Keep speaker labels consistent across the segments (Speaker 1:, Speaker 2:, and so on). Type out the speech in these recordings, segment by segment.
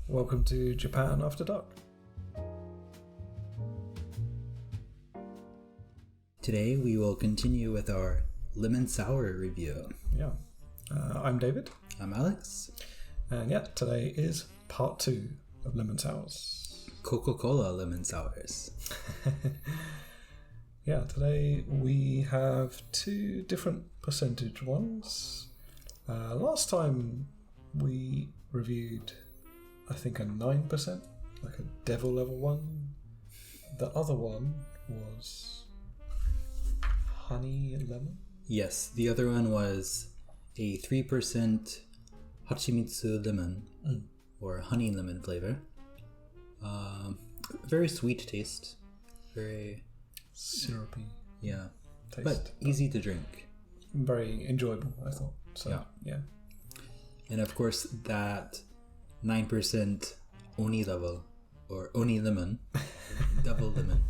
Speaker 1: Welcome to Japan After Dark.
Speaker 2: Today we will continue with our lemon sour review.
Speaker 1: Yeah, I'm David.
Speaker 2: I'm Alex.
Speaker 1: And yeah, today is part 2 of lemon sours.
Speaker 2: Coca Cola lemon sours.
Speaker 1: Yeah, today we have 2 different percentage ones. Last time we reviewed, I think, a 9%, like a devil level one. The other one was honey lemon.
Speaker 2: Yes, the other one was a 3% hachimitsu lemon or honey lemon flavor. Very sweet taste. Very
Speaker 1: syrupy.
Speaker 2: Yeah.
Speaker 1: Taste.
Speaker 2: But easy to drink.
Speaker 1: Very enjoyable, I thought. So, yeah.
Speaker 2: And of course, that 9% oni level, or oni lemon, double lemon,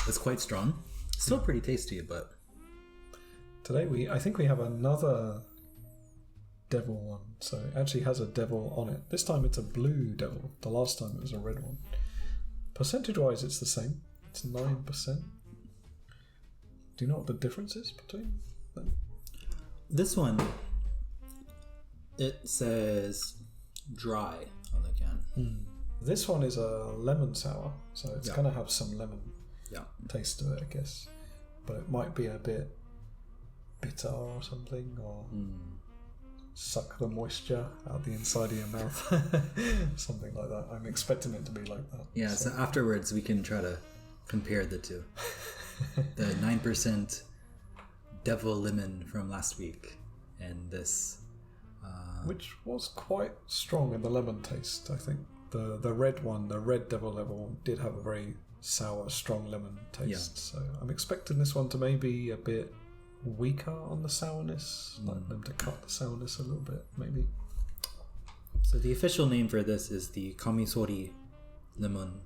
Speaker 2: is quite strong. Still pretty tasty, but...
Speaker 1: Today I think we have another devil one. So it actually has a devil on it. This time it's a blue devil. The last time it was a red one. Percentage-wise, it's the same. It's 9%. Do you know what the difference is between them?
Speaker 2: This one, it says dry on the can.
Speaker 1: This one is a lemon sour, so it's going to have some lemon taste to it, I guess. But it might be a bit bitter or something, or suck the moisture out the inside of your mouth. Something like that. I'm expecting it to be like that.
Speaker 2: Yeah, so afterwards we can try to compare the two. The 9% devil lemon from last week and this...
Speaker 1: which was quite strong in the lemon taste, I think. The red one, the red devil level, did have a very sour, strong lemon taste. So I'm expecting this one to maybe a bit weaker on the sourness, like them to cut the sourness a little bit, maybe.
Speaker 2: So the official name for this is the Kamisori lemon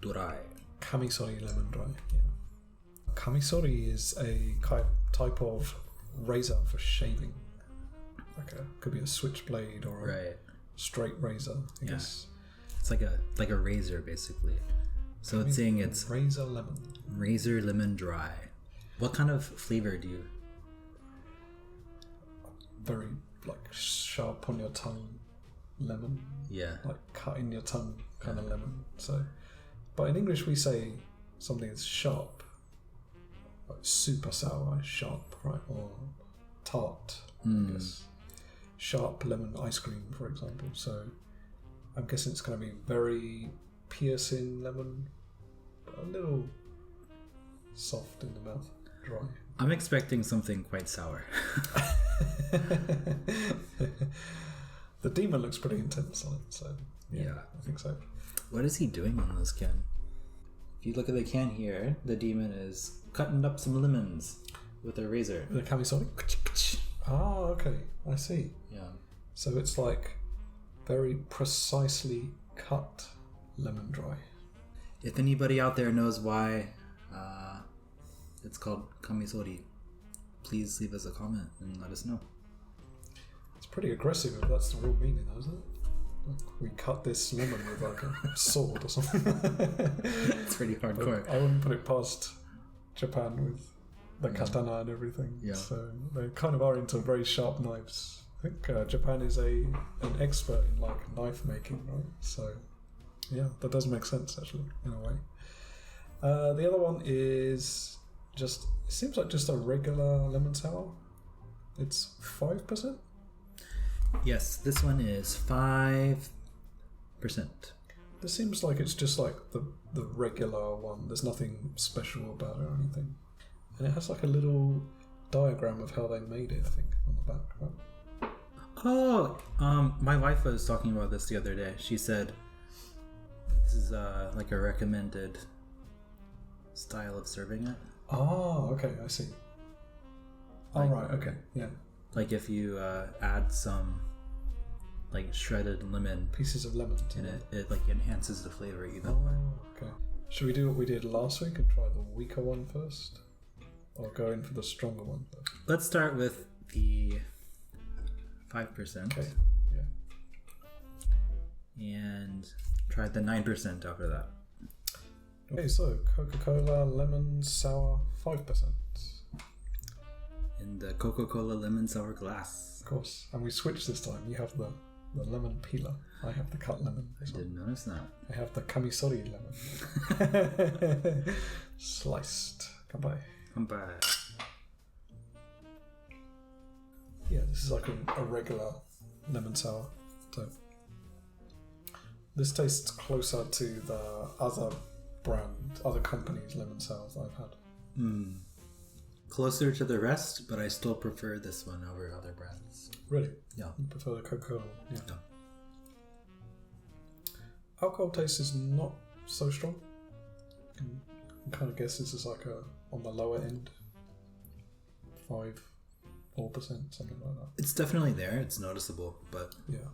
Speaker 2: dry.
Speaker 1: Kamisori lemon dry, yeah. Kamisori is a type of razor for shaving. Could be a switchblade or a straight razor, I guess.
Speaker 2: It's like a razor, basically. So it's saying it's
Speaker 1: razor lemon
Speaker 2: dry. What kind of flavor do you?
Speaker 1: Very sharp on your tongue lemon.
Speaker 2: Yeah.
Speaker 1: Like cutting your tongue kind of lemon. So, but in English we say something that's sharp, like super sour, sharp, right? Or tart, I guess. Sharp lemon ice cream, for example. So I'm guessing it's going to be very piercing lemon, but a little soft in the mouth, dry.
Speaker 2: I'm expecting something quite sour.
Speaker 1: The demon looks pretty intense on it, so yeah, I think so.
Speaker 2: What is he doing on this can? If you look at the can here, the demon is cutting up some lemons with a razor.
Speaker 1: The Kamisori? Ah, okay, I see.
Speaker 2: Yeah.
Speaker 1: So it's like very precisely cut lemon dry.
Speaker 2: If anybody out there knows why it's called Kamisori, please leave us a comment and let us know.
Speaker 1: It's pretty aggressive if that's the real meaning, though, isn't it? Like we cut this lemon with like a sword or something.
Speaker 2: It's pretty hardcore.
Speaker 1: But I wouldn't put it past Japan with the katana and everything.
Speaker 2: Yeah.
Speaker 1: So they kind of are into very sharp knives. I think Japan is an expert in like knife making, right? So yeah, that does make sense actually in a way. The other one is it seems like just a regular lemon sour. It's 5%.
Speaker 2: Yes, this one is 5%.
Speaker 1: This seems like it's just like the regular one. There's nothing special about it or anything. And it has like a little diagram of how they made it, I think, on the back, right?
Speaker 2: Oh, my wife was talking about this the other day. She said this is like a recommended style of serving it.
Speaker 1: Oh, okay, I see. Like, right, okay, yeah.
Speaker 2: Like if you add some like shredded lemon
Speaker 1: pieces of lemon to
Speaker 2: in it like enhances the flavor even more.
Speaker 1: Oh, okay. Should we do what we did last week and try the weaker one first? Or go in for the stronger one first?
Speaker 2: Let's start with the 5%.
Speaker 1: Okay, yeah.
Speaker 2: and tried the 9% after that.
Speaker 1: Okay, so Coca Cola lemon sour 5%.
Speaker 2: In the Coca Cola lemon sour glass.
Speaker 1: Of course, and we switched this time. You have the lemon peeler. I have the cut lemon.
Speaker 2: I didn't notice that.
Speaker 1: I have the Kamisori lemon. Sliced. Come by. Yeah, this is like a regular lemon sour. So this tastes closer to the other companies' lemon sours I've had.
Speaker 2: Closer to the rest, but I still prefer this one over other brands.
Speaker 1: Really?
Speaker 2: Yeah.
Speaker 1: You prefer the Coca Cola? Yeah.
Speaker 2: No.
Speaker 1: Alcohol taste is not so strong. I kind of guess this is like on the lower end. 5-4%, something like that.
Speaker 2: It's definitely there. It's noticeable, but
Speaker 1: yeah,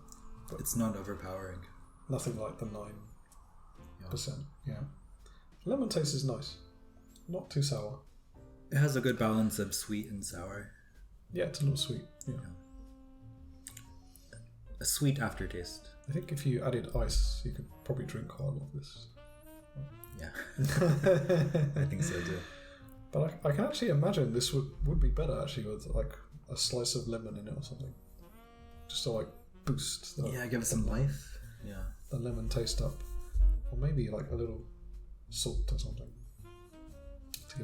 Speaker 2: it's not overpowering.
Speaker 1: Nothing like the 9%. Yeah. Lemon taste is nice. Not too sour.
Speaker 2: It has a good balance of sweet and sour.
Speaker 1: Yeah, it's a little sweet. Yeah.
Speaker 2: A sweet aftertaste.
Speaker 1: I think if you added ice, you could probably drink quite a lot of this.
Speaker 2: Yeah. I think so too.
Speaker 1: But I can actually imagine this would be better actually with like a slice of lemon in it or something. Just to like boost
Speaker 2: give it some life. Yeah.
Speaker 1: The lemon taste up. Or maybe like a little salt or something.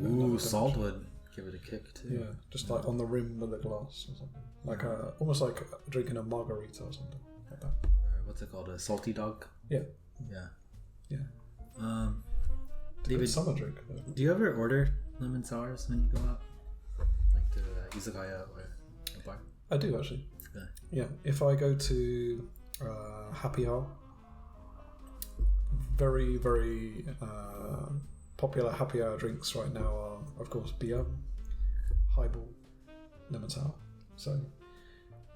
Speaker 2: Ooh, salt would give it a kick too.
Speaker 1: Yeah, just like on the rim of the glass or something. Like almost like drinking a margarita or something like that.
Speaker 2: What's it called? A salty dog?
Speaker 1: Yeah.
Speaker 2: Yeah.
Speaker 1: Yeah.
Speaker 2: David,
Speaker 1: summer drink.
Speaker 2: Do you ever order lemon sours when you go out? Like to izakaya or a bar?
Speaker 1: I do actually. Yeah. If I go to happy hour, very, very popular happy hour drinks right now are, of course, beer, highball, lemon sour. So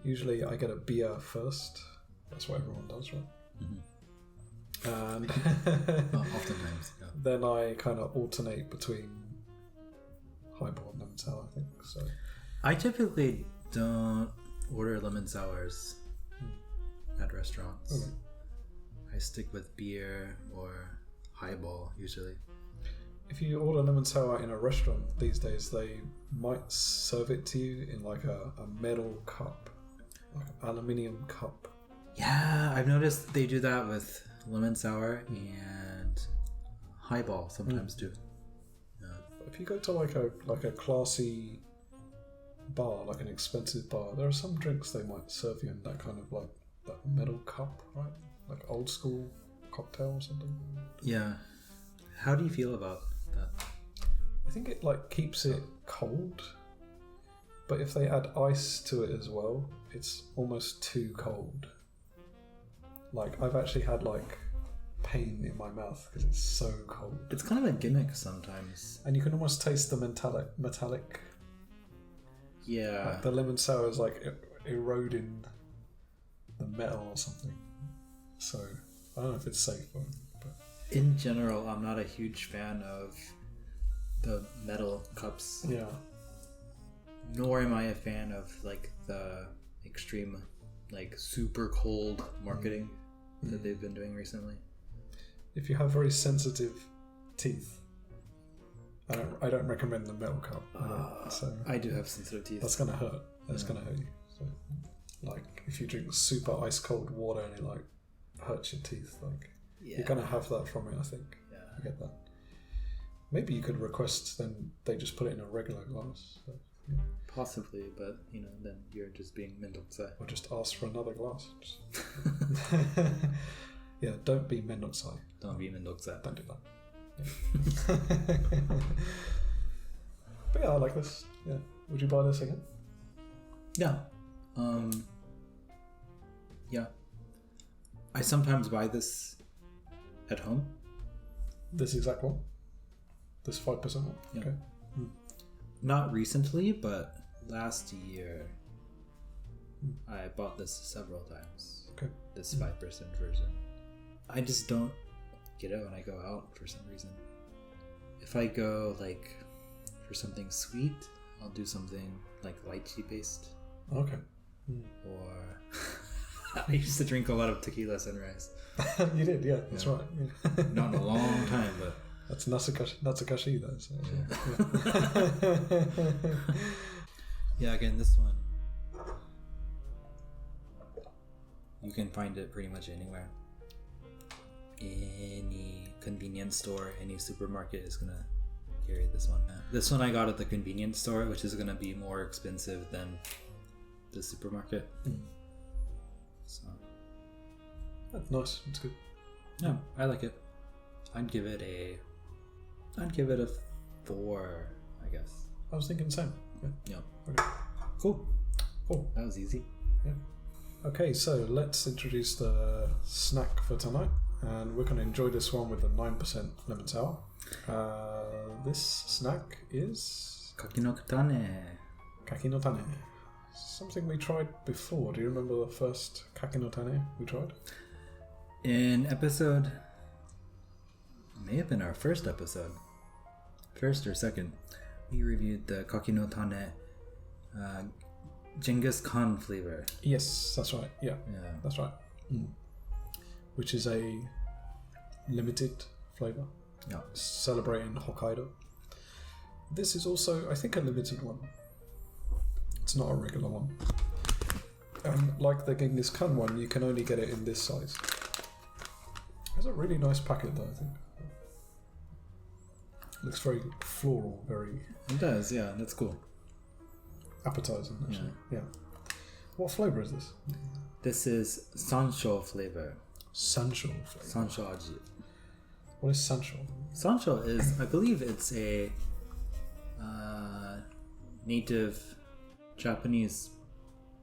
Speaker 1: usually I get a beer first. That's what everyone does, right? And
Speaker 2: oftentimes, yeah.
Speaker 1: Then I kind of alternate between highball and lemon sour, I think. So
Speaker 2: I typically don't order lemon sours at restaurants.
Speaker 1: Okay.
Speaker 2: I stick with beer or highball usually.
Speaker 1: If you order lemon sour in a restaurant these days, they might serve it to you in like a metal cup, like an aluminium cup.
Speaker 2: Yeah, I've noticed they do that with lemon sour and highball sometimes too. Yeah.
Speaker 1: If you go to like a classy bar, like an expensive bar, there are some drinks they might serve you in that kind of like that metal cup, right? Like old school cocktail or something.
Speaker 2: Yeah. How do you feel about that?
Speaker 1: I think it like keeps it cold, but if they add ice to it as well, it's almost too cold. Like I've actually had like pain in my mouth because it's so cold.
Speaker 2: It's kind of a gimmick sometimes.
Speaker 1: And you can almost taste the metallic.
Speaker 2: Yeah.
Speaker 1: Like the lemon sour is like eroding the metal or something. So I don't know if it's safe but
Speaker 2: in general, I'm not a huge fan of the metal cups.
Speaker 1: Yeah.
Speaker 2: Nor am I a fan of like the extreme, like super cold marketing that they've been doing recently.
Speaker 1: If you have very sensitive teeth, I don't recommend the metal cup.
Speaker 2: I do have sensitive teeth.
Speaker 1: That's gonna hurt. That's gonna hurt you. So, like if you drink super ice cold water and it like hurts your teeth, like you're gonna have that from it. I think. Yeah. You get that. Maybe you could request then they just put it in a regular glass. So, yeah.
Speaker 2: Possibly, but then you're just being mendokusai.
Speaker 1: Or just ask for another glass. Yeah, don't be mendokusai.
Speaker 2: Don't be mendokusai.
Speaker 1: Don't do that. Yeah. But yeah, I like this. Yeah. Would you buy this again?
Speaker 2: Yeah. Yeah. I sometimes buy this at home.
Speaker 1: This exact one? This 5% one?
Speaker 2: Yeah.
Speaker 1: Okay.
Speaker 2: Not recently, but last year I bought this several times.
Speaker 1: Okay.
Speaker 2: This 5% version. I just don't get it when I go out for some reason. If I go like for something sweet, I'll do something like lychee based.
Speaker 1: Okay.
Speaker 2: Or I used to drink a lot of tequila sunrise.
Speaker 1: You did, yeah, that's right. Yeah.
Speaker 2: Not in a long time, but
Speaker 1: that's Natsukashi though. So,
Speaker 2: yeah, again, this one you can find it pretty much anywhere. Any convenience store, any supermarket is gonna carry this one. This one I got at the convenience store, which is gonna be more expensive than the supermarket. So
Speaker 1: that's nice. It's good.
Speaker 2: Yeah, I like it. I'd give it a 4, I guess.
Speaker 1: I was thinking the same.
Speaker 2: Yeah.
Speaker 1: Okay.
Speaker 2: Cool.
Speaker 1: Cool.
Speaker 2: That was easy.
Speaker 1: Yeah. Okay, so let's introduce the snack for tonight, and we're going to enjoy this one with the 9% lemon sour. This snack is
Speaker 2: Kaki no Tane.
Speaker 1: Kaki no Tane. Something we tried before. Do you remember the first Kaki no Tane we tried?
Speaker 2: In episode, may have been our first episode, first or second, we reviewed the Kaki no Tane Genghis Khan flavor.
Speaker 1: Yes, that's right. Yeah. That's right. Which is a limited flavor.
Speaker 2: Yeah.
Speaker 1: Celebrating Hokkaido. This is also, I think, a limited one. It's not a regular one. Like the Genghis Khan one, you can only get it in this size. It's a really nice packet, though, I think. Looks very floral, very...
Speaker 2: It does, yeah, that's cool.
Speaker 1: Appetizing, actually. Yeah. What flavour is this?
Speaker 2: This is Sanshou flavor.
Speaker 1: Sanshou flavour.
Speaker 2: Sanshou aji.
Speaker 1: What is Sanshou?
Speaker 2: Sanshou is, I believe it's a native Japanese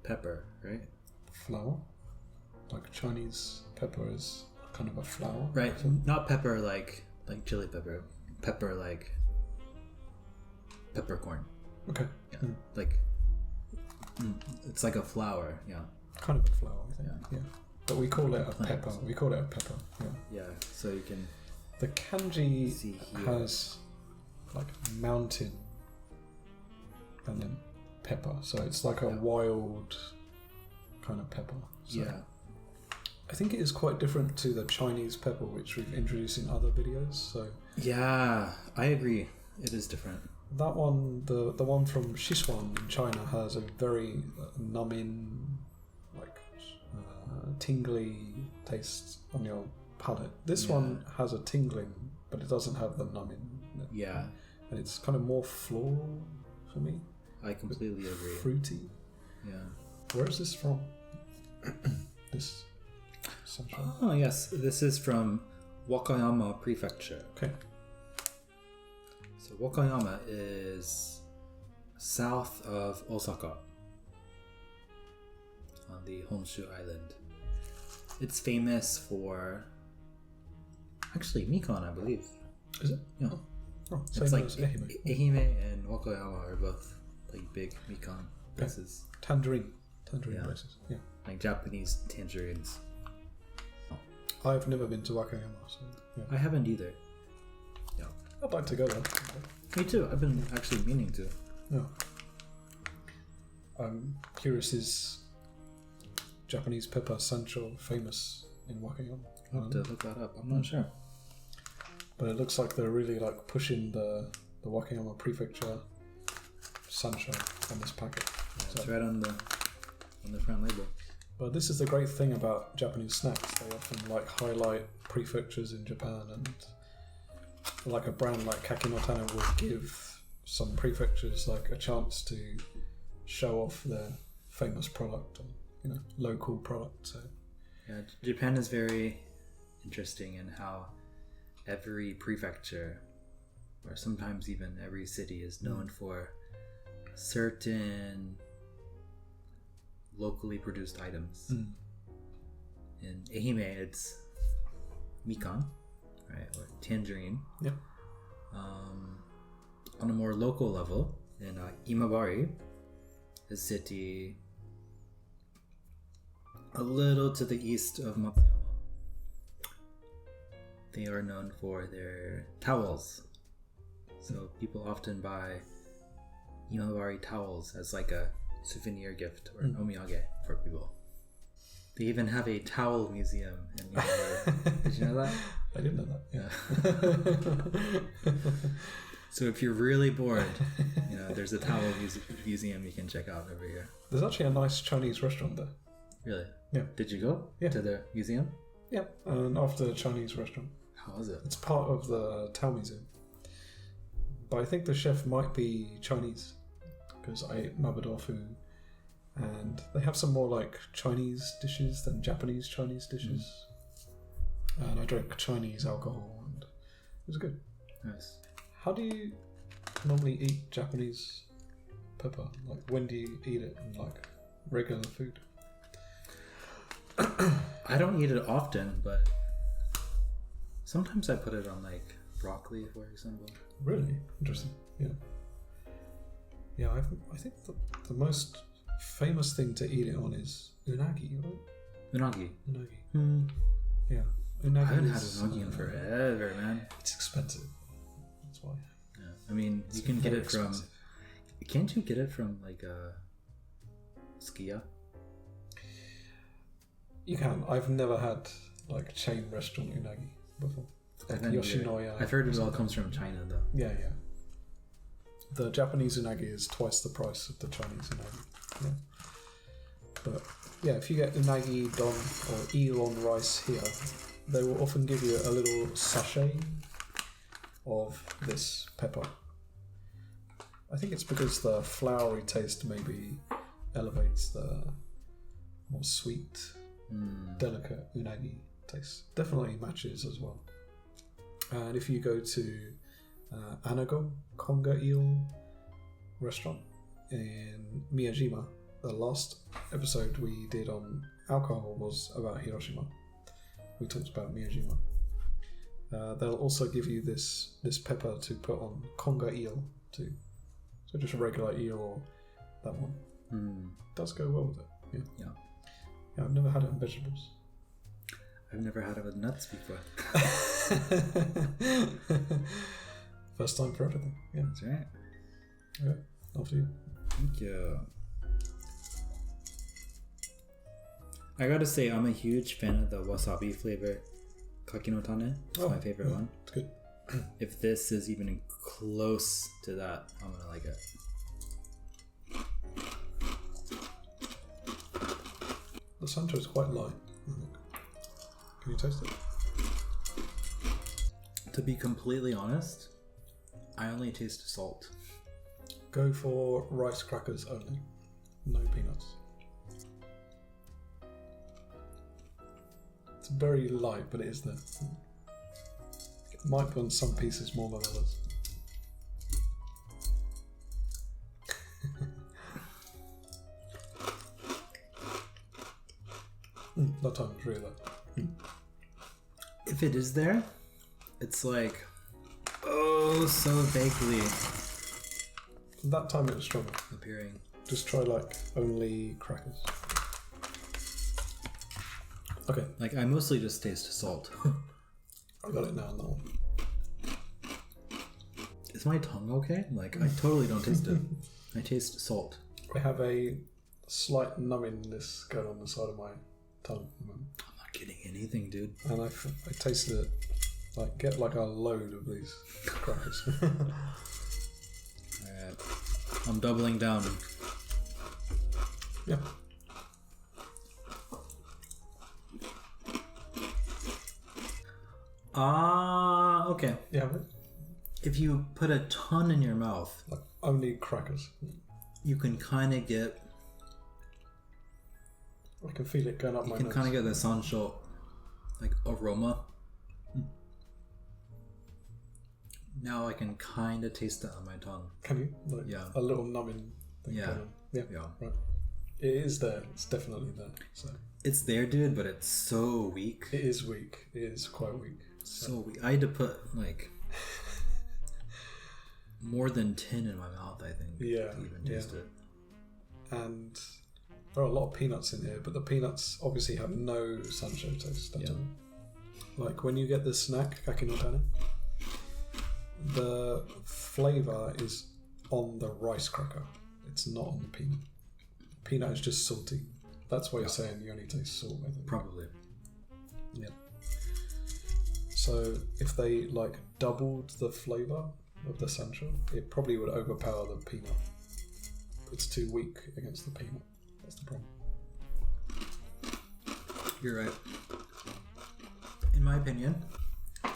Speaker 2: pepper, right?
Speaker 1: Flower? Like Chinese pepper is kind of a flower?
Speaker 2: Right, not pepper like chili pepper. Pepper like peppercorn.
Speaker 1: Okay.
Speaker 2: Yeah. Like it's like a flower, yeah.
Speaker 1: Kind of a flower, I think. Yeah. But we call it a
Speaker 2: Plant.
Speaker 1: pepper. We call it a pepper. Yeah.
Speaker 2: Yeah, so you can
Speaker 1: The kanji
Speaker 2: see here.
Speaker 1: has like mountain and then pepper. So it's like a wild kind of pepper. So
Speaker 2: Yeah.
Speaker 1: I think it is quite different to the Chinese pepper which we've introduced in other videos. So
Speaker 2: Yeah, I agree. It is different.
Speaker 1: that one, the one from Sichuan in China, has a very numbing, like tingly taste on your palate. This one has a tingling, but it doesn't have the numbing.
Speaker 2: Yeah.
Speaker 1: And it's kind of more floral for me.
Speaker 2: I completely agree.
Speaker 1: Fruity.
Speaker 2: Yeah.
Speaker 1: Where is this from? This Sanshou.
Speaker 2: Oh yes, this is from Wakayama Prefecture.
Speaker 1: Okay.
Speaker 2: So Wakayama is south of Osaka on the Honshu Island. It's famous for actually Mikan, I believe.
Speaker 1: Is it?
Speaker 2: Yeah.
Speaker 1: Oh,
Speaker 2: It's
Speaker 1: same
Speaker 2: like
Speaker 1: as Ehime.
Speaker 2: Ehime and Wakayama are both like big Mikan places.
Speaker 1: Tangerine
Speaker 2: Yeah.
Speaker 1: places. Yeah.
Speaker 2: Like Japanese tangerines.
Speaker 1: I've never been to Wakayama, so yeah.
Speaker 2: I haven't either. Yeah.
Speaker 1: I'd like to go there.
Speaker 2: Me too. I've been actually meaning to.
Speaker 1: Yeah. I'm curious, is Japanese pepper Sansho famous in Wakayama?
Speaker 2: I'll have to look that up. I'm not sure.
Speaker 1: But it looks like they're really like pushing the Wakayama Prefecture Sansho on this packet.
Speaker 2: It's right on the front label.
Speaker 1: But this is the great thing about Japanese snacks. They often like highlight prefectures in Japan, and like a brand like Kaki no Tane will give some prefectures like a chance to show off their famous product or local product. So
Speaker 2: Yeah, Japan is very interesting in how every prefecture, or sometimes even every city, is known for certain locally produced items. In Ehime, it's mikan, right, or tangerine.
Speaker 1: Yep.
Speaker 2: On a more local level, in Imabari, a city a little to the east of Matsuyama, they are known for their towels. So people often buy Imabari towels as like a souvenir gift or an omiyage for people. They even have a towel museum in New York. Did you know that?
Speaker 1: I didn't know that. Yeah.
Speaker 2: So if you're really bored, there's a towel museum you can check out over here.
Speaker 1: There's actually a nice Chinese restaurant there.
Speaker 2: Really?
Speaker 1: Yeah.
Speaker 2: Did you go?
Speaker 1: Yeah.
Speaker 2: To the museum?
Speaker 1: Yeah. And after the Chinese restaurant.
Speaker 2: How was it?
Speaker 1: It's part of the Tao Museum. But I think the chef might be Chinese because I ate mabadofu, and they have some more like Chinese dishes than Japanese Chinese dishes. And I drank Chinese alcohol, and it was good.
Speaker 2: Nice.
Speaker 1: How do you normally eat Japanese pepper? Like, when do you eat it in like regular food?
Speaker 2: I don't eat it often, but sometimes I put it on like broccoli, for example.
Speaker 1: Really interesting. Yeah. Yeah, I think the most famous thing to eat it on is unagi, right?
Speaker 2: Unagi.
Speaker 1: Unagi. Yeah. Unagi.
Speaker 2: I haven't had unagi in forever, man.
Speaker 1: It's expensive. That's why.
Speaker 2: Yeah. I mean, you can get it from. Can't you get it from like Skia?
Speaker 1: You can. I've never had like chain restaurant unagi before. Like Yoshinoya.
Speaker 2: I've heard it all comes from China though.
Speaker 1: Yeah. The Japanese unagi is twice the price of the Chinese unagi. Yeah. But yeah, if you get unagi don or eel on rice here, they will often give you a little sachet of this pepper. I think it's because the floury taste maybe elevates the more sweet, delicate unagi taste. Definitely matches as well. And if you go to Anago Konga Eel restaurant in Miyajima, the last episode we did on alcohol was about Hiroshima. We talked about Miyajima. They'll also give you this pepper to put on Konga eel too. So just a regular eel or that one. Does go well with it. Yeah. I've never had it in vegetables.
Speaker 2: I've never had it with nuts before.
Speaker 1: First time for everything. Yeah.
Speaker 2: That's right.
Speaker 1: Okay, after you.
Speaker 2: Thank you. I gotta say, I'm a huge fan of the wasabi flavor Kaki no Tane. It's my favorite one.
Speaker 1: It's good.
Speaker 2: If this is even close to that, I'm gonna like it.
Speaker 1: The Sanshou is quite light. Can you taste it?
Speaker 2: To be completely honest, I only taste salt.
Speaker 1: Go for rice crackers only. No peanuts. It's very light, but it is there. It might be on some pieces more than others. That time was really light.
Speaker 2: If it is there, it's like, so vaguely
Speaker 1: That time it was stronger.
Speaker 2: appearing.
Speaker 1: Just try like only crackers. Okay,
Speaker 2: Like, I mostly just taste salt.
Speaker 1: I got it now on that one.
Speaker 2: Is my tongue okay? Like, I totally don't taste it. I taste salt.
Speaker 1: I have a slight numbiness going on the side of my tongue at the moment.
Speaker 2: I'm not getting anything, dude.
Speaker 1: And I tasted it, like, get like a load of these crackers.
Speaker 2: Alright. I'm doubling down.
Speaker 1: Yeah.
Speaker 2: Okay.
Speaker 1: Yeah, but
Speaker 2: If you put a ton in your mouth,
Speaker 1: like only crackers.
Speaker 2: you can kind of get...
Speaker 1: I can feel it going up
Speaker 2: You
Speaker 1: my
Speaker 2: can
Speaker 1: nose.
Speaker 2: kind of get the Sanshou, like, aroma. Now I can kind of taste it on my tongue.
Speaker 1: Can you? Like,
Speaker 2: Yeah.
Speaker 1: A little numbing thing
Speaker 2: Yeah.
Speaker 1: going on. Yeah.
Speaker 2: Yeah.
Speaker 1: Right. It is there. It's definitely there. So
Speaker 2: It's there, dude, but it's so weak.
Speaker 1: it is weak. It is quite weak.
Speaker 2: So weak. I had to put, like, more than 10 in my mouth, I think,
Speaker 1: Yeah,
Speaker 2: to even taste it.
Speaker 1: And there are a lot of peanuts in here, but the peanuts obviously have no Sanshou taste at all. Like when you get the snack, Kaki no Tane, the flavour is on the rice cracker. It's not on the peanut. Peanut is just salty. That's why you're saying you only taste salt, I think.
Speaker 2: Probably.
Speaker 1: Yeah. So if they like doubled the flavour of the Sansho, it probably would overpower the peanut. It's too weak against the peanut. That's the problem.
Speaker 2: You're right. In my opinion,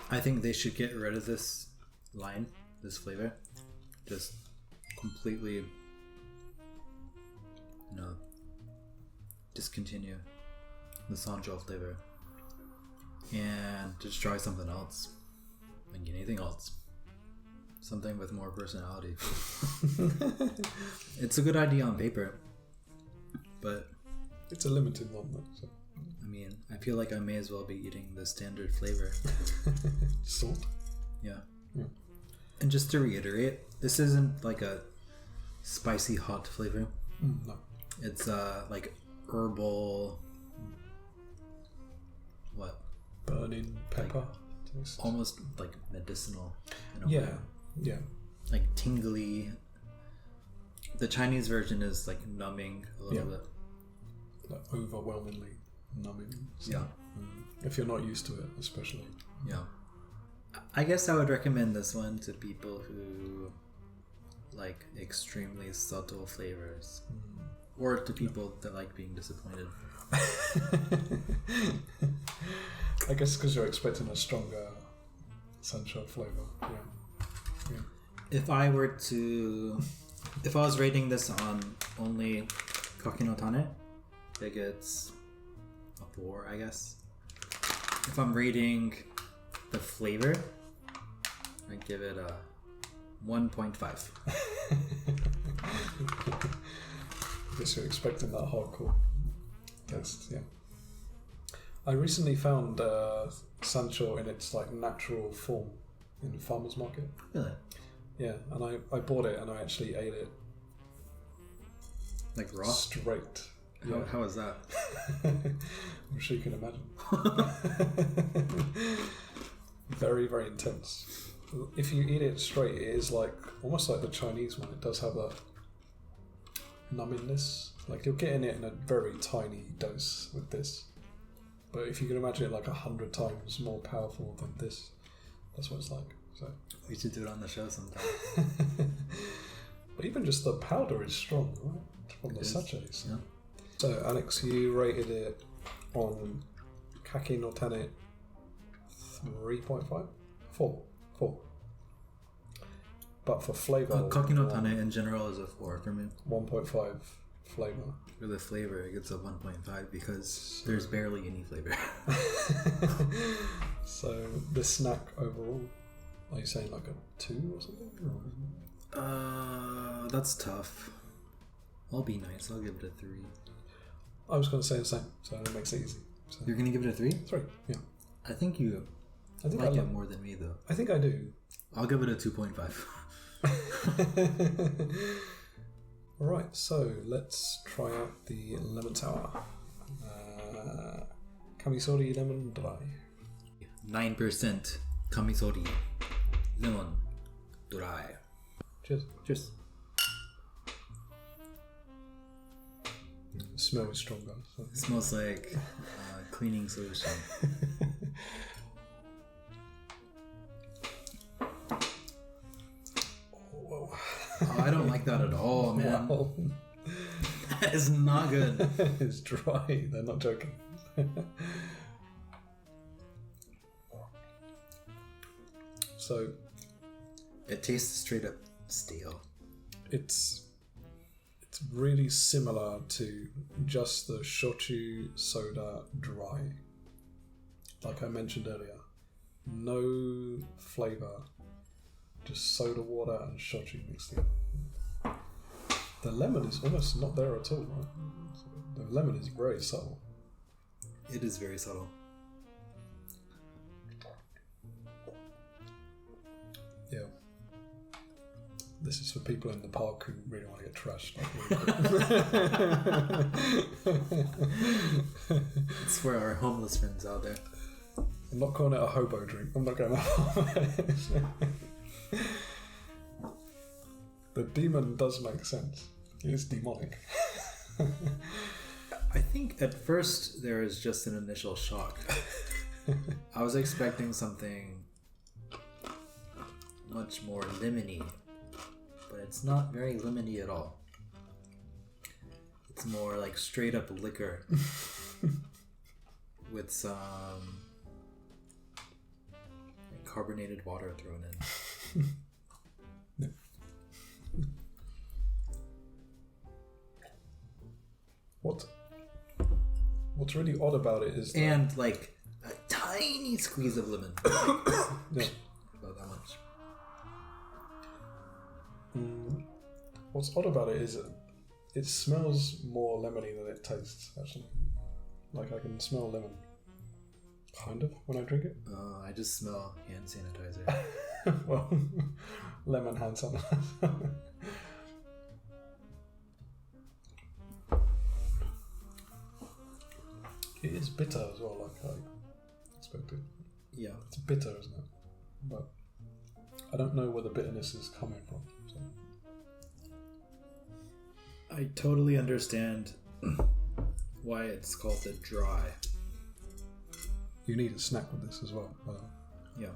Speaker 2: I think they should get rid of this line, this flavor. Just completely, discontinue the Sanshou flavor and just try something else. Like anything else. Something with more personality. It's a good idea on paper, but
Speaker 1: it's a limited one though. So.
Speaker 2: I mean, I feel like I may as well be eating the standard flavor.
Speaker 1: Salt?
Speaker 2: Yeah. And just to reiterate, this isn't like a spicy hot flavor.
Speaker 1: No.
Speaker 2: It's like herbal. What?
Speaker 1: Burning pepper.
Speaker 2: Like, almost like medicinal. In a
Speaker 1: yeah.
Speaker 2: way.
Speaker 1: Yeah.
Speaker 2: Like tingly. The Chinese version is like numbing a little bit.
Speaker 1: Like overwhelmingly numbing. So,
Speaker 2: yeah.
Speaker 1: If you're not used to it, especially.
Speaker 2: Yeah. I guess I would recommend this one to people who like extremely subtle flavors. Or to people that like being disappointed.
Speaker 1: I guess because you're expecting a stronger Sanshou flavor. Yeah.
Speaker 2: If I was rating this on only Kaki no Tane, it gets a 4, I guess. If I'm rating the flavor, I give it a 1.5.
Speaker 1: I guess you're expecting that hardcore taste, yeah. I recently found Sanshou in its like natural form in the farmer's market.
Speaker 2: Really?
Speaker 1: Yeah, and I bought it and I actually ate it.
Speaker 2: Like raw?
Speaker 1: Straight. Yeah.
Speaker 2: How is that?
Speaker 1: I'm sure you can imagine. Very, very intense. If you eat it straight, it is like almost like the Chinese one. It does have a numbingness. Like you're getting it in a very tiny dose with this. But if you can imagine it like 100 times more powerful than this, that's what it's like. So
Speaker 2: we should do it on the show sometime.
Speaker 1: But even just the powder is strong, right? From the sachets.
Speaker 2: Yeah.
Speaker 1: So Alex, you rated it on Kaki no Tane 3.5? 4. But for flavour...
Speaker 2: Kaki no Tane in general is a 4 for me.
Speaker 1: 1.5 flavour.
Speaker 2: For the flavour, it gets a 1.5 because there's barely any flavour.
Speaker 1: So the snack overall, are you saying like a 2 or something?
Speaker 2: That's tough. I'll be nice. I'll give it a 3.
Speaker 1: I was going to say the same, so it makes it easy. So
Speaker 2: You're going to give it a 3?
Speaker 1: 3, yeah.
Speaker 2: I think you like it more than me, though.
Speaker 1: I think I do.
Speaker 2: I'll give it a 2.5.
Speaker 1: Alright, so let's try out the lemon sour. Kamisori lemon dry.
Speaker 2: 9% Kamisori lemon dry.
Speaker 1: Cheers.
Speaker 2: Cheers.
Speaker 1: The smell is stronger. So.
Speaker 2: It smells like cleaning solution. Oh, I don't like that at all, man.
Speaker 1: Wow.
Speaker 2: That is not good.
Speaker 1: It's dry. They're not joking. So
Speaker 2: it tastes straight up stale.
Speaker 1: It's really similar to just the shochu soda dry. Like I mentioned earlier, no flavour, just soda water and shochu mixed together. The lemon is almost not there at all, right? The lemon is very subtle.
Speaker 2: It is very subtle.
Speaker 1: Yeah. This is for people in the park who really want to get trashed.
Speaker 2: It's for our homeless friends out there.
Speaker 1: I'm not calling it a hobo drink. I'm not going to. The demon does make sense. It is demonic.
Speaker 2: I think at first there is just an initial shock. I was expecting something much more lemony, but it's not very lemony at all. It's more like straight up liquor with some carbonated water thrown in.
Speaker 1: What's really odd about it is
Speaker 2: and like a tiny squeeze of lemon.
Speaker 1: yeah.
Speaker 2: About that much.
Speaker 1: What's odd about it is it smells more lemony than it tastes, actually. Like I can smell lemon. Kind of, when I drink it.
Speaker 2: I just smell hand sanitizer.
Speaker 1: Well, lemon hand sanitizer. It is bitter as well, like I expected.
Speaker 2: Yeah.
Speaker 1: It's bitter, isn't it? But I don't know where the bitterness is coming from. So.
Speaker 2: I totally understand why it's called a dry.
Speaker 1: You need a snack with this as well.
Speaker 2: Yeah.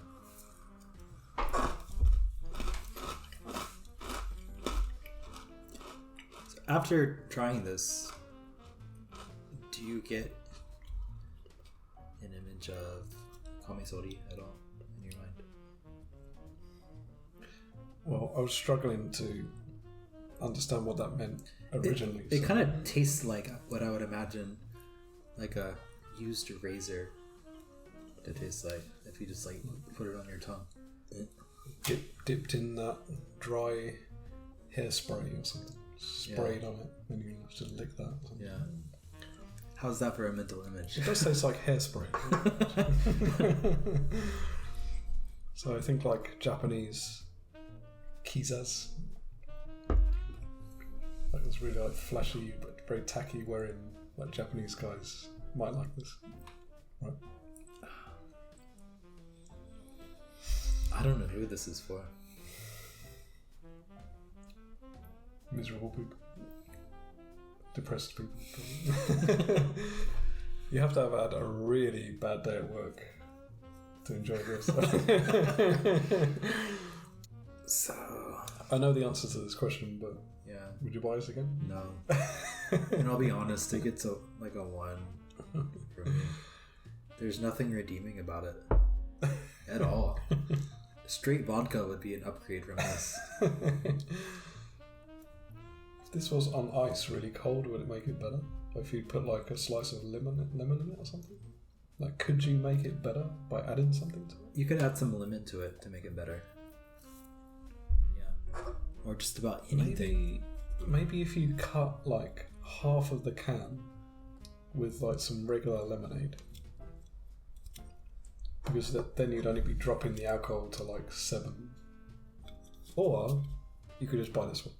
Speaker 2: So after trying this, do you get an image of Kamisori at all in your mind?
Speaker 1: Well, I was struggling to understand what that meant originally.
Speaker 2: It kind of tastes like what I would imagine like a used razor to taste like if you just like put it on your tongue.
Speaker 1: Dipped in that dry hairspray or something. Sprayed on it, and you have to lick that.
Speaker 2: Yeah. How's that for a mental image?
Speaker 1: It does taste like hairspray. So I think like Japanese kizas. Like it's really like flashy but very tacky, wherein like Japanese guys might like this. Right?
Speaker 2: I don't know who this is for.
Speaker 1: Miserable people. Depressed people. You have to have had a really bad day at work to enjoy this.
Speaker 2: So
Speaker 1: I know the answer to this question, but
Speaker 2: yeah,
Speaker 1: would you buy this again?
Speaker 2: no. And I'll be honest, it gets a 1 for me. There's nothing redeeming about it at all. Straight vodka would be an upgrade from this.
Speaker 1: If this was on ice, really cold, would it make it better? If you put like a slice of lemon in it or something? Like, could you make it better by adding something to it?
Speaker 2: You could add some lemon to it to make it better. Yeah. Or just about anything.
Speaker 1: Maybe if you cut like half of the can with like some regular lemonade. Because then you'd only be dropping the alcohol to like 7. Or you could just buy this one.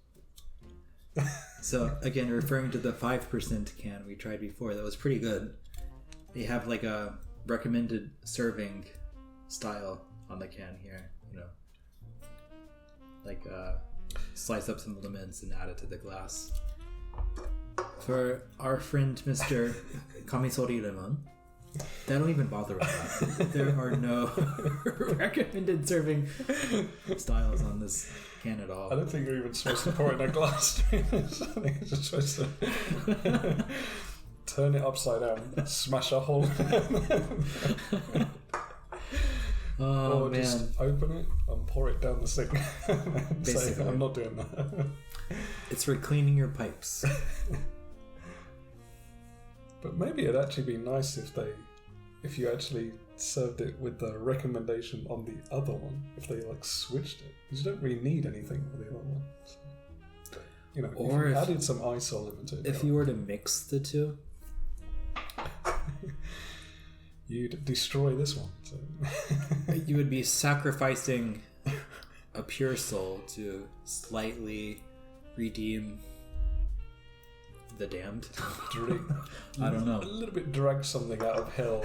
Speaker 2: So again, referring to the 5% can we tried before, that was pretty good. They have like a recommended serving style on the can here, you know. Like slice up some lemons and add it to the glass. For our friend Mr. Kamisori Lemon, they don't even bother with that. There are no recommended serving styles on this can at all.
Speaker 1: I don't think you're even supposed to pour it in a glass. I think you're just supposed to turn it upside down, smash a hole, or
Speaker 2: man.
Speaker 1: just open it and pour it down the sink.
Speaker 2: Basically.
Speaker 1: Say, I'm not doing that.
Speaker 2: It's for cleaning your pipes.
Speaker 1: But maybe it'd actually be nice if you actually served it with the recommendation on the other one, if they like switched it, because you don't really need anything for the other one. So, you know,
Speaker 2: or
Speaker 1: if you added some ice or lemon to it.
Speaker 2: If you were to mix the two,
Speaker 1: you'd destroy this one. So.
Speaker 2: you would be sacrificing a pure soul to slightly redeem the damned. I don't know.
Speaker 1: A little bit drag something out of hell,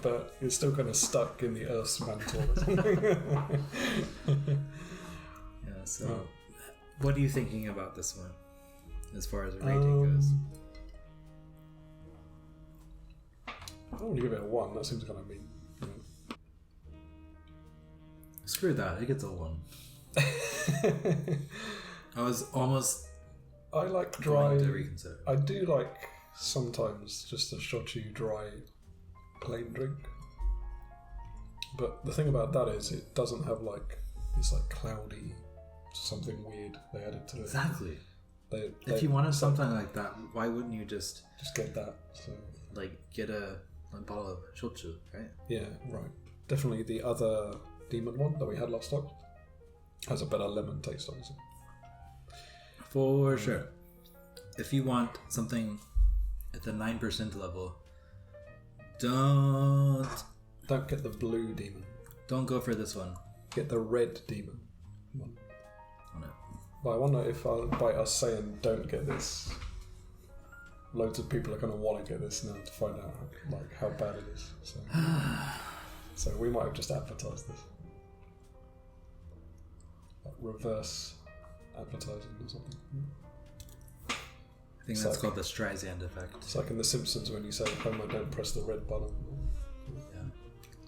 Speaker 1: but you're still kind of stuck in the earth's mantle.
Speaker 2: Yeah. So, what are you thinking about this one, as far as a rating goes?
Speaker 1: I don't want to give it a 1. That seems kind of mean. You know.
Speaker 2: Screw that. It gets a 1. I was almost.
Speaker 1: I like dry.
Speaker 2: To reconsider.
Speaker 1: I do like sometimes just a shochu dry plain drink. But the thing about that is it doesn't have like this like cloudy something weird they added to it.
Speaker 2: Exactly. If you wanted something like that, why wouldn't you just
Speaker 1: get that? So
Speaker 2: like get a bottle of shochu, right?
Speaker 1: Yeah, right. Definitely the other demon one that we had last time has a better lemon taste, obviously.
Speaker 2: For sure. If you want something at the 9% level, don't
Speaker 1: get the blue demon.
Speaker 2: Don't go for this one.
Speaker 1: Get the red demon one.
Speaker 2: Oh, no.
Speaker 1: But I wonder if by us saying don't get this, loads of people are going to want to get this now to find out like how bad it is. So we might have just advertised this. Like reverse advertising or something.
Speaker 2: I think that's called the Streisand effect.
Speaker 1: It's like in The Simpsons when you say, Homer, don't press the red button.
Speaker 2: Yeah.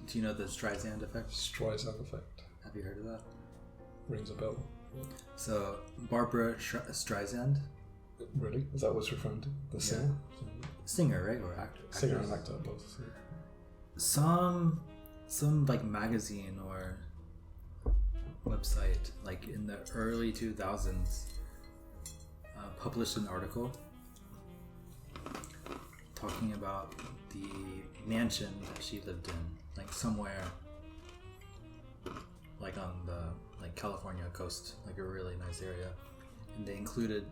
Speaker 2: Do you know the Streisand effect?
Speaker 1: Streisand effect.
Speaker 2: Have you heard of that?
Speaker 1: Rings a bell.
Speaker 2: So, Barbara Streisand.
Speaker 1: Really? Is that what it's referring to? The singer?
Speaker 2: Singer, right? Or actor?
Speaker 1: Singer and actor, both.
Speaker 2: Some like magazine or website, like in the early 2000s, published an article talking about the mansion that she lived in, like somewhere, like on the California coast, like a really nice area, and they included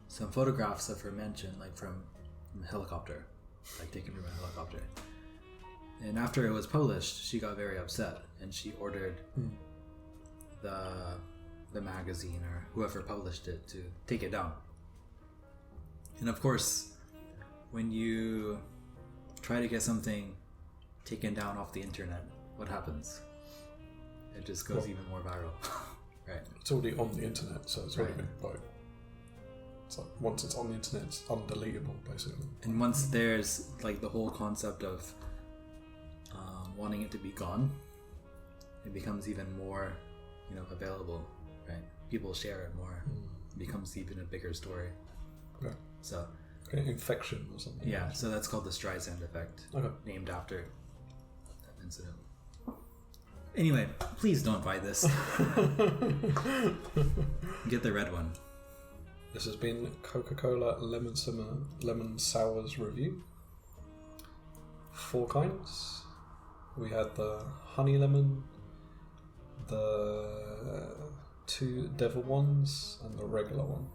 Speaker 2: some photographs of her mansion, like from a helicopter, like taken from a helicopter. And after it was published, she got very upset, and she ordered the magazine or whoever published it to take it down. And of course, when you try to get something taken down off the internet, what happens? It just goes even more viral. Right.
Speaker 1: It's already on the internet, so it's already been it's like once it's on the internet, it's undeletable, basically.
Speaker 2: And once there's like the whole concept of wanting it to be gone, it becomes even more, available, right? People share it more. It becomes even a bigger story.
Speaker 1: Okay.
Speaker 2: So.
Speaker 1: Okay, infection or something.
Speaker 2: Yeah, so that's called the Streisand effect.
Speaker 1: Okay.
Speaker 2: Named after that incident. Anyway, please don't buy this. Get the red one.
Speaker 1: This has been Coca Cola Lemon Sours review. 4 kinds. We had the honey lemon, the 2 devil ones, and the regular one.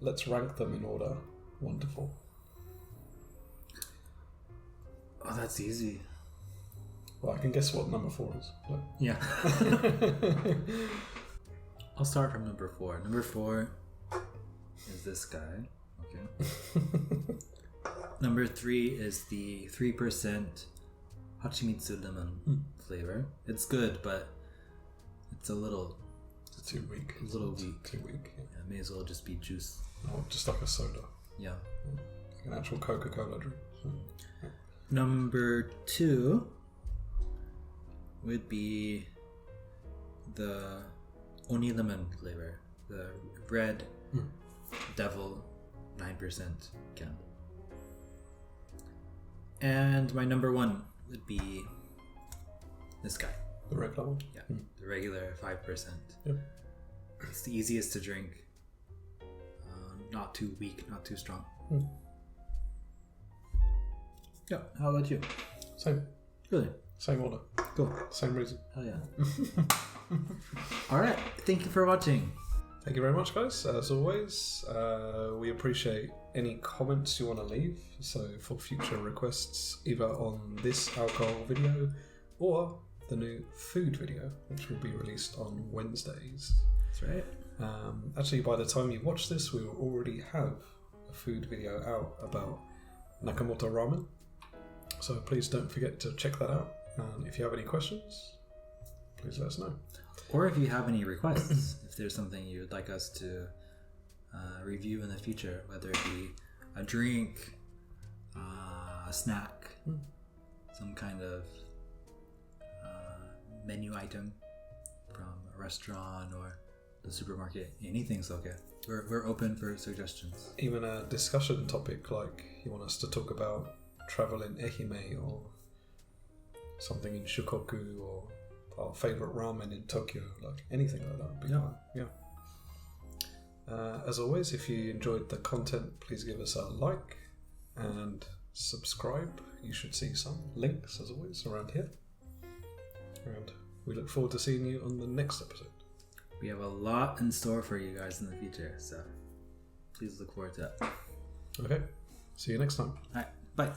Speaker 1: Let's rank them in order 1 to 4.
Speaker 2: Oh, that's easy.
Speaker 1: Well, I can guess what number 4 is. But...
Speaker 2: Yeah. I'll start from number 4. Number 4 is this guy. Okay. Number 3 is the 3% Hachimitsu lemon flavor. It's good, but it's a little...
Speaker 1: It's too weak.
Speaker 2: A little weak.
Speaker 1: Too weak, yeah.
Speaker 2: Yeah, may as well just be juice.
Speaker 1: Oh, just like a soda.
Speaker 2: Yeah.
Speaker 1: Like an actual Coca Cola drink. So, yeah.
Speaker 2: Number 2 would be the Oni lemon flavor. The red devil 9% can. And my number 1 would be this guy.
Speaker 1: The regular one?
Speaker 2: Yeah, the regular 5%.
Speaker 1: Yep.
Speaker 2: It's the easiest to drink. Not too weak, not too strong. Yeah, how about you?
Speaker 1: Same.
Speaker 2: Really?
Speaker 1: Same order.
Speaker 2: Cool.
Speaker 1: Same reason.
Speaker 2: Hell yeah. Alright, thank you for watching.
Speaker 1: Thank you very much, guys. As always, we appreciate any comments you want to leave. So for future requests, either on this alcohol video or the new food video, which will be released on Wednesdays.
Speaker 2: That's right.
Speaker 1: Actually, by the time you watch this, we will already have a food video out about Nakamoto ramen. So please don't forget to check that out. And if you have any questions, please let us know.
Speaker 2: Or if you have any requests, if there's something you would like us to review in the future, whether it be a drink, a snack, some kind of menu item from a restaurant or the supermarket. Anything's okay. We're open for suggestions.
Speaker 1: Even a discussion topic, like you want us to talk about travel in Ehime or something in Shikoku or our favorite ramen in Tokyo, like anything like that would be fun. Yeah. As always, if you enjoyed the content, please give us a like and subscribe. You should see some links, as always, around here. And we look forward to seeing you on the next episode.
Speaker 2: We have a lot in store for you guys in the future, so please look forward to that.
Speaker 1: Okay, see you next time.
Speaker 2: All right, bye.